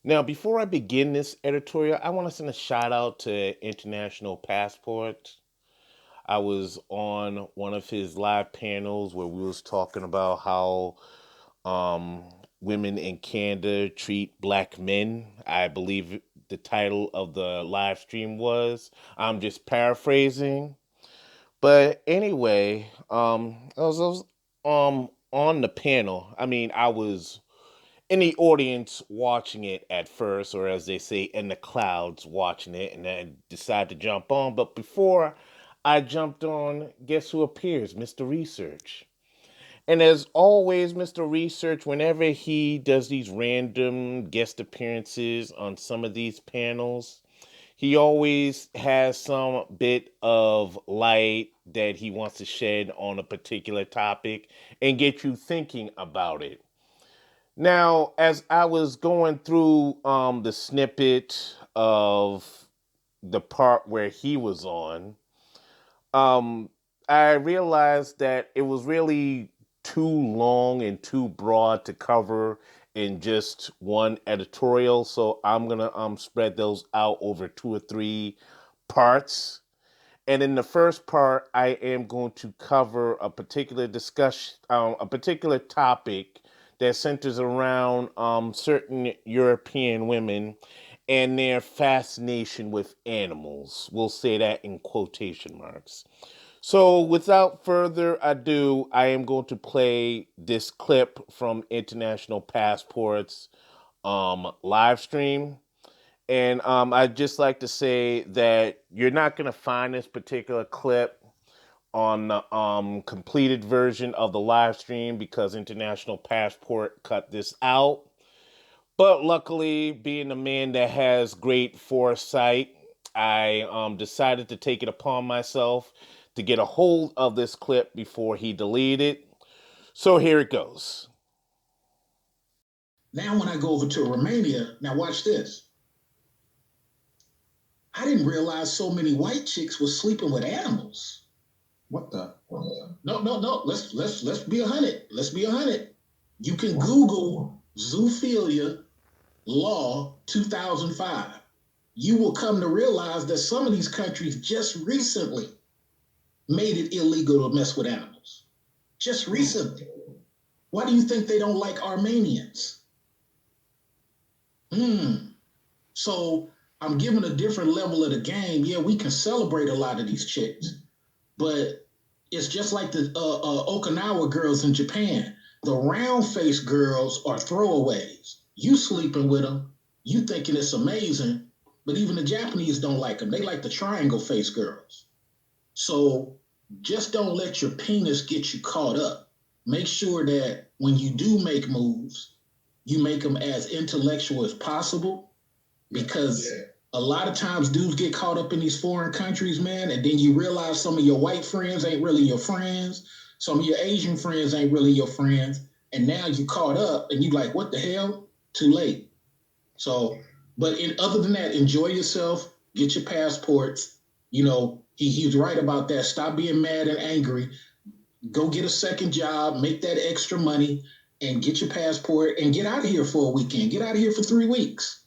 Now, before I begin this editorial, I want to send a shout out to International Passport. I was on one of his live panels where we was talking about how um, women in Canada treat black men. I believe the title of the live stream was. I'm just paraphrasing. But anyway, I was on the panel. I mean, I was in the audience watching it at first, or as they say, in the clouds watching it, and then decided to jump on. But before I jumped on, guess who appears? Mr. Research. And as always, Mr. Research, whenever he does these random guest appearances on some of these panels, he always has some bit of light that he wants to shed on a particular topic and get you thinking about it. Now, as I was going through the snippet of the part where he was on, um, I realized that it was really too long and too broad to cover in just one editorial. So I'm gonna spread those out over two or three parts. And in the first part, I am going to cover a particular discussion, a particular topic that centers around certain European women and their fascination with animals. We'll say that in quotation marks. So, without further ado, I am going to play this clip from International Passport's live stream. And I'd just like to say that you're not going to find this particular clip on the completed version of the live stream because International Passport cut this out. But luckily, being a man that has great foresight, I decided to take it upon myself to get a hold of this clip before he deleted it. So here it goes. Now, when I go over to Romania, now watch this. I didn't realize so many white chicks were sleeping with animals. What the? No. Let's be 100. Let's be 100. You can Google zoophilia law 2005. You will come to realize that some of these countries just recently made it illegal to mess with animals. Just recently. Why do you think they don't like Armenians? So I'm giving a different level of the game. Yeah, we can celebrate a lot of these chicks, but it's just like the Okinawa girls in Japan. The round face girls are throwaways. You sleeping with them, you thinking it's amazing, but even the Japanese don't like them. They like the triangle face girls. So just don't let your penis get you caught up. Make sure that when you do make moves, you make them as intellectual as possible because a lot of times dudes get caught up in these foreign countries, man, and then you realize some of your white friends ain't really your friends, some of your Asian friends ain't really your friends, and now you caught up and you like, what the hell? Too late. So, but other than that, enjoy yourself, get your passports. You know, he's right about that. Stop being mad and angry. Go get a second job, make that extra money, and get your passport and get out of here for a weekend. Get out of here for 3 weeks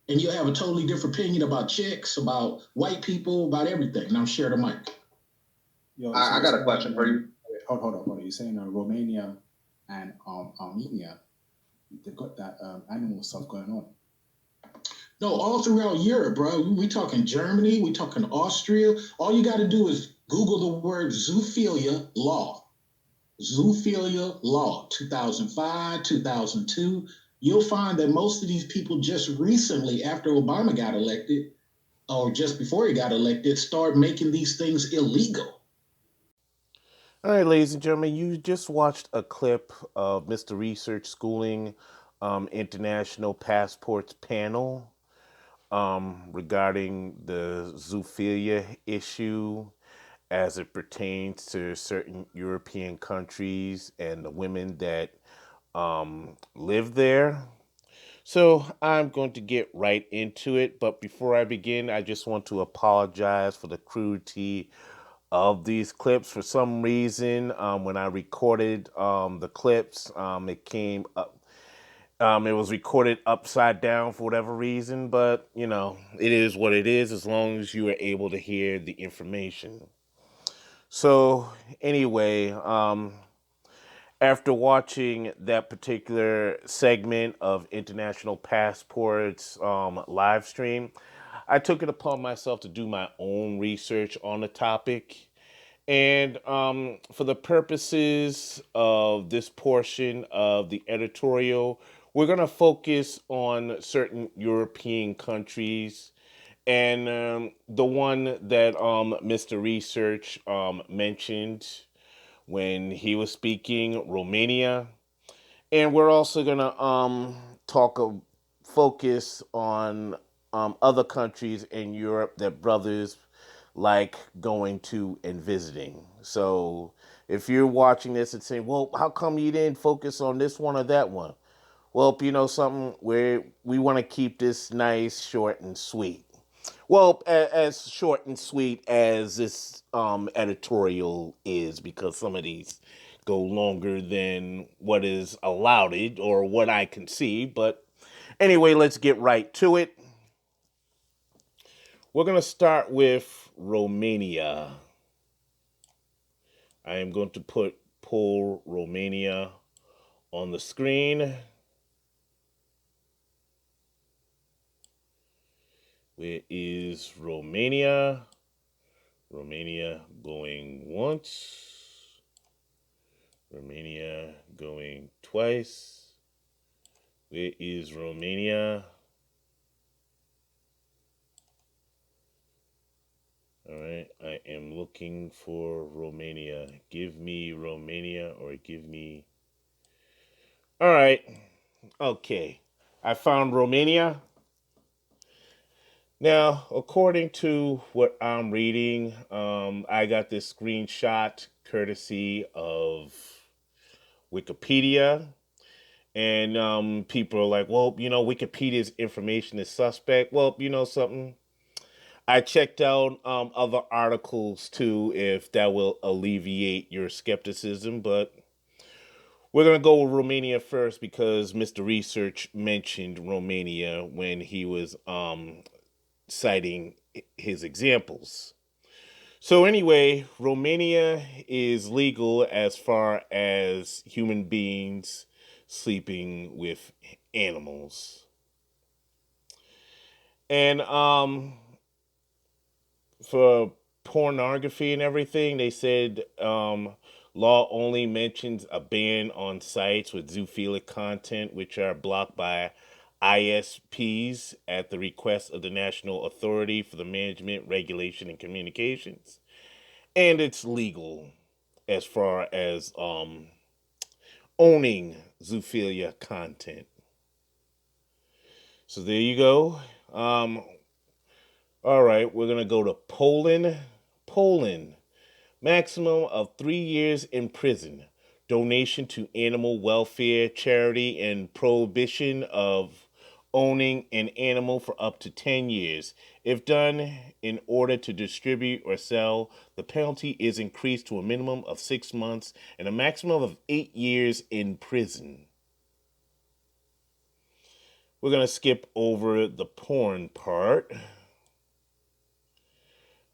and you'll have a totally different opinion about chicks, about white people, about everything. And I'm share the mic. Yo, I got a question for you. Hold on. You're saying Romania and Armenia, they've got that animal stuff going on. No, all throughout Europe, bro. We talking Germany, we talking Austria. All you got to do is Google the word zoophilia law. Zoophilia law, 2005, 2002. You'll find that most of these people just recently, after Obama got elected, or just before he got elected, start making these things illegal. All right, ladies and gentlemen, you just watched a clip of Mr. Research Schooling International Passports panel regarding the zoophilia issue as it pertains to certain European countries and the women that live there. So I'm going to get right into it. But before I begin, I just want to apologize for the crudity of these clips. For some reason, when I recorded the clips, it came up. It was recorded upside down for whatever reason, but it is what it is as long as you are able to hear the information. So, anyway, after watching that particular segment of International Passports live stream, I took it upon myself to do my own research on the topic. And for the purposes of this portion of the editorial, we're going to focus on certain European countries. And the one that Mr. Research mentioned when he was speaking, Romania. And we're also going to focus on other countries in Europe that brothers like going to and visiting. So if you're watching this and saying, well, how come you didn't focus on this one or that one? Well, something, we want to keep this nice, short, and sweet. Well, as short and sweet as this editorial is, because some of these go longer than what is allowed or what I can see. But anyway, let's get right to it. We're going to start with Romania. I am going to pull Romania on the screen. Where is Romania? Romania going once. Romania going twice. Where is Romania? All right, I am looking for Romania. Give me Romania or give me. All right, okay. I found Romania. Now, according to what I'm reading, I got this screenshot courtesy of Wikipedia. And people are like, well, Wikipedia's information is suspect. Well, something. I checked out other articles too, if that will alleviate your skepticism. But we're going to go with Romania first because Mr. Research mentioned Romania when he was citing his examples. So, anyway, Romania is legal as far as human beings sleeping with animals. And for pornography and everything, they said law only mentions a ban on sites with zoophilic content, which are blocked by ISPs at the request of the National Authority for the Management, Regulation, and Communications. And it's legal as far as owning zoophilia content. So there you go. All right, we're gonna go to Poland. Poland, maximum of 3 years in prison, donation to animal welfare charity, and prohibition of owning an animal for up to 10 years. If done in order to distribute or sell, the penalty is increased to a minimum of 6 months and a maximum of 8 years in prison. We're going to skip over the porn part.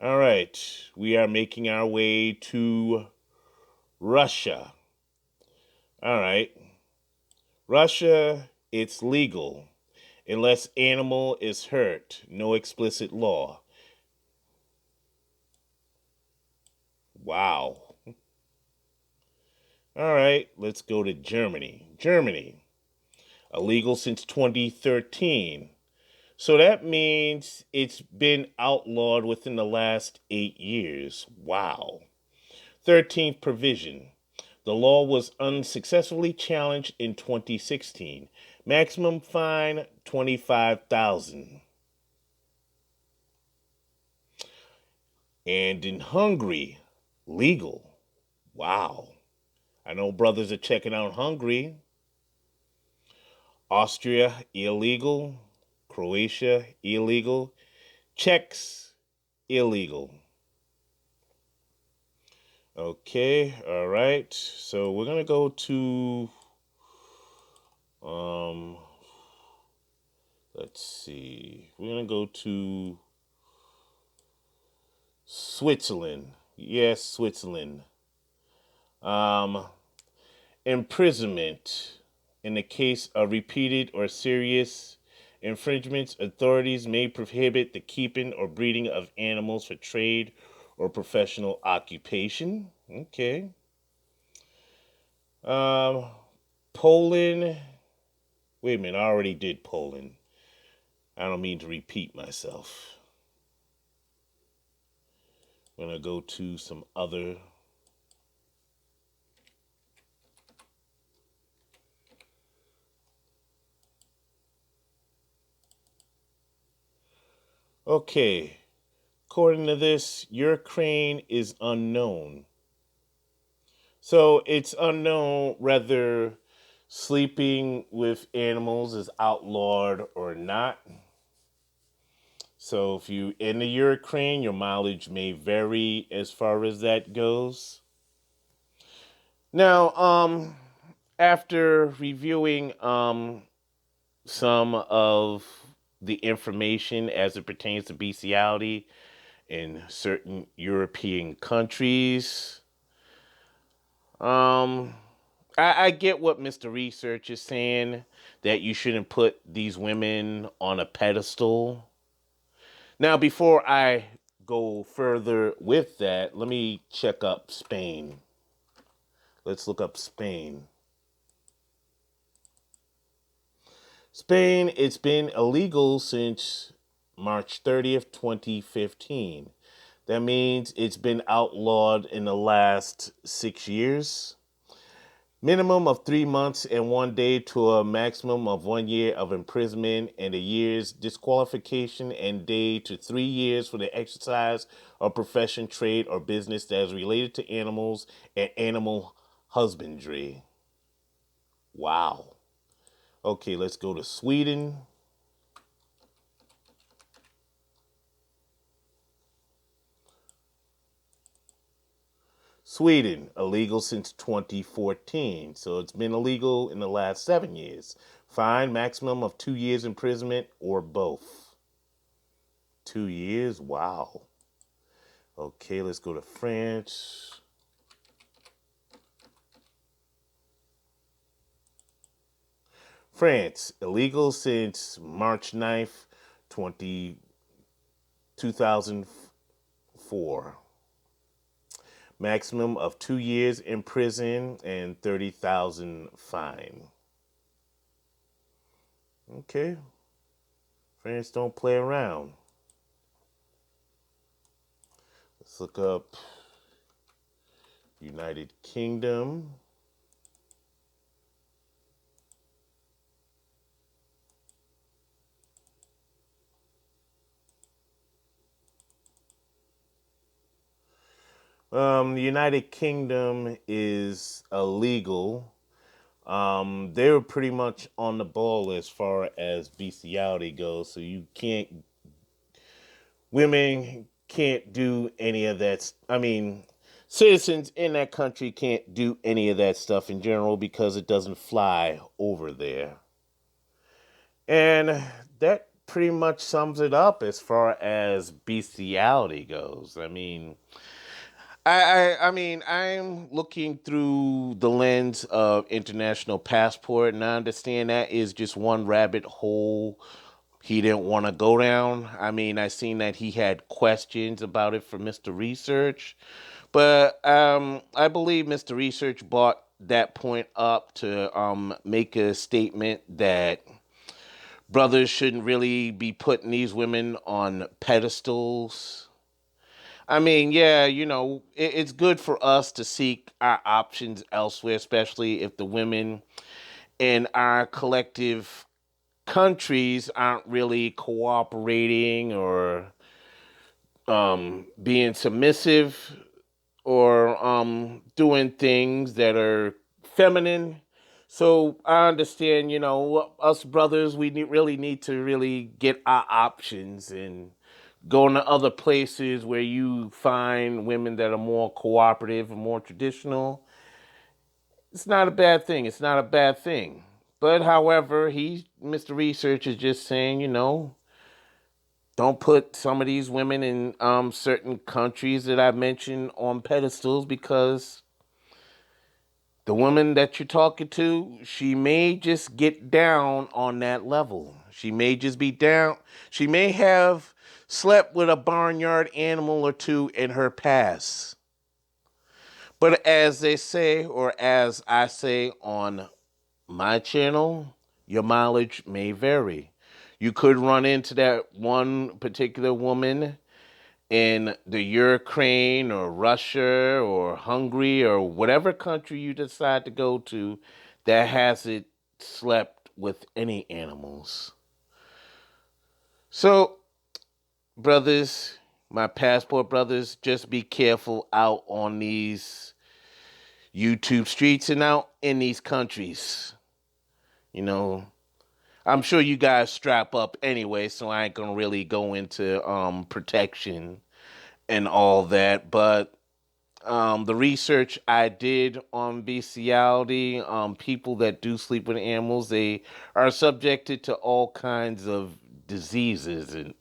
All right, we are making our way to Russia. All right, Russia, it's legal unless animal is hurt. No explicit law. Wow. All right, let's go to Germany. Germany, illegal since 2013. So that means it's been outlawed within the last 8 years. Wow. 13th provision. The law was unsuccessfully challenged in 2016. Maximum fine 25,000. And in Hungary, legal. Wow. I know brothers are checking out Hungary. Austria, illegal. Croatia, illegal. Czechs, illegal. Okay, all right. So we're going to go to Um, let's see. We're gonna go to Switzerland. Yes, Switzerland. Um, imprisonment. In the case of repeated or serious infringements, authorities may prohibit the keeping or breeding of animals for trade or professional occupation. Okay. Um, Poland. Wait a minute, I already did Poland. I don't mean to repeat myself. I'm going to go to some other. Okay. According to this, Ukraine is unknown. So it's unknown whether sleeping with animals is outlawed or not. So if you in the Ukraine, your mileage may vary as far as that goes. Now, after reviewing some of the information as it pertains to bestiality in certain European countries, um, I get what Mr. Research is saying, that you shouldn't put these women on a pedestal. Now, before I go further with that, let me check up Spain. Let's look up Spain. Spain, it's been illegal since March 30th, 2015. That means it's been outlawed in the last 6 years. Minimum of 3 months and 1 day to a maximum of 1 year of imprisonment and a year's disqualification and day to 3 years for the exercise of profession, trade, or business that is related to animals and animal husbandry. Wow. Okay, let's go to Sweden. Sweden, illegal since 2014. So it's been illegal in the last 7 years. Fine, maximum of 2 years imprisonment or both. 2 years? Wow. Okay, let's go to France. France, illegal since March 9th, 2004. Maximum of 2 years in prison and 30,000 fine. Okay. France don't play around. Let's look up United Kingdom. The United Kingdom is illegal. They were pretty much on the ball as far as bestiality goes. So women can't do any of that. I mean, citizens in that country can't do any of that stuff in general because it doesn't fly over there. And that pretty much sums it up as far as bestiality goes. I mean, I'm looking through the lens of international passport, and I understand that is just one rabbit hole he didn't want to go down. I mean, I seen that he had questions about it for Mr. Research, but I believe Mr. Research brought that point up to make a statement that brothers shouldn't really be putting these women on pedestals. I mean, yeah, it's good for us to seek our options elsewhere, especially if the women in our collective countries aren't really cooperating or being submissive or doing things that are feminine. So I understand, us brothers, really need to really get our options and going to other places where you find women that are more cooperative and more traditional. It's not a bad thing. It's not a bad thing. But however, Mr. Research is just saying, don't put some of these women in certain countries that I mentioned on pedestals, because the woman that you're talking to, she may just get down on that level. She may just be down. She may have slept with a barnyard animal or two in her past. But as they say, or as I say on my channel, your mileage may vary. You could run into that one particular woman in the Ukraine or Russia or Hungary or whatever country you decide to go to that hasn't slept with any animals. So, brothers, my passport brothers, just be careful out on these YouTube streets and out in these countries. I'm sure you guys strap up anyway, so I ain't gonna really go into protection and all that. But the research I did on bestiality, people that do sleep with animals, they are subjected to all kinds of diseases and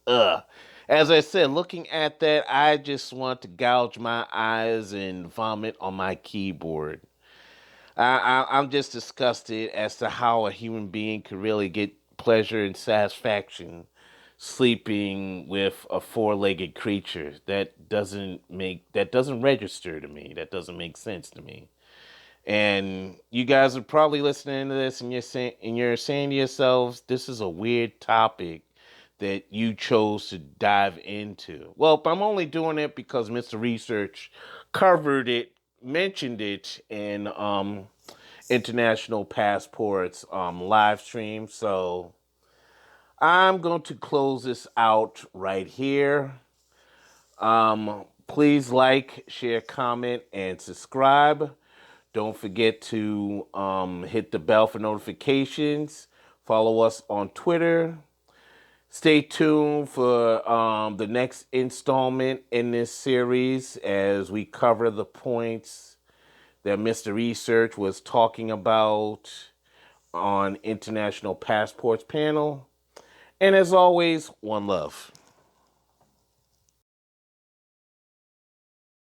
As I said, looking at that, I just want to gouge my eyes and vomit on my keyboard. I'm just disgusted as to how a human being could really get pleasure and satisfaction sleeping with a four-legged creature. That doesn't register to me. That doesn't make sense to me. And you guys are probably listening to this and you're saying to yourselves, this is a weird topic that you chose to dive into. Well, I'm only doing it because Mr. Research covered it, mentioned it in International Passports live stream. So I'm going to close this out right here. Please like, share, comment, and subscribe. Don't forget to hit the bell for notifications. Follow us on Twitter. Stay tuned for the next installment in this series as we cover the points that Mr. Research was talking about on International Passports panel. And as always, one love.